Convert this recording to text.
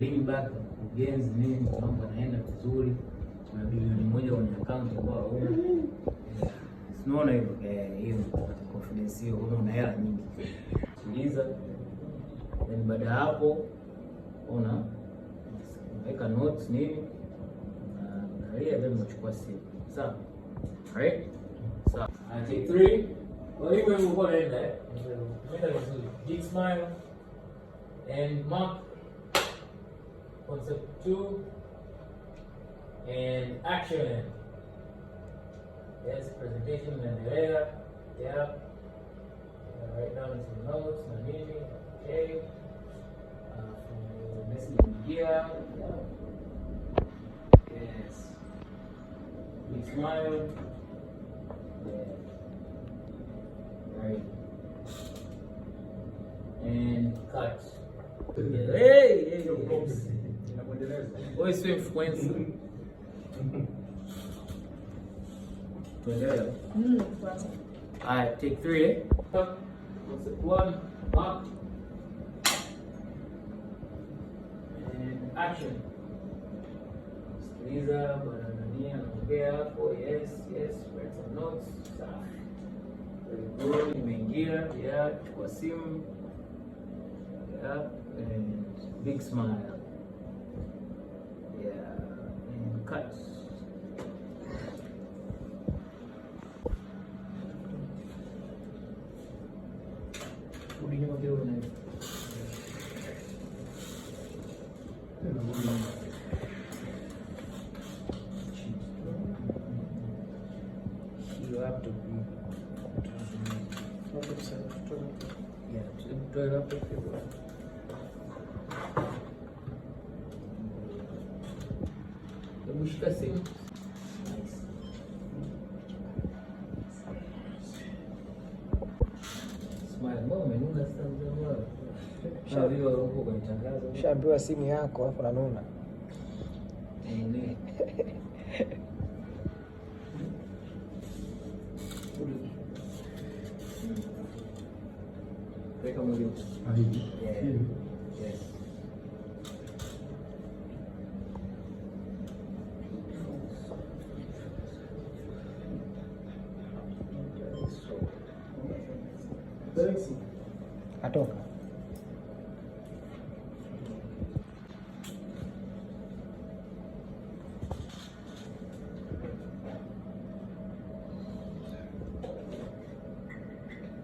Lean back, ujenzi nini, mambo yanaenda vizuri. Kuna bilioni 1 kwenye account ambayo hauna. Unaona hivyo? Hiyo confidence hiyo, kama una hela nyingi. Sikiliza. Then baada ya hapo unaweka notes nini? Angalia then unachukua simu. Sawa? Right? Sawa. I take 3. Well, you will go in there. Big smile and mark. Concept 2 and action. Yes, presentation inaendelea. Yeah. Write down some notes na nini. Okay. Message here. Yeah. Yes. Big smile. Yeah. Right. And cut. Hey. Wewe sio influencer. Tuendelee. Kwanza. Alright, take 3. Concept 1, mark. And action. Sikiliza bwana nani anaongea hapo. Yes, write some notes. Very good. Nimeingia, yeah, chukua simu. Yeah, and big smile. Yeah, and cut. Rudi nyuma kidogo na hiyo. You have to be. Yeah, to laptop. Shika simu. Nice. Smile mama, nuna sana mzee. Shaambiwa huko kwenye tangazo. Shaambiwa simu yako hapo na nuna. Weka mwili. Yeah. Yes. Atoka.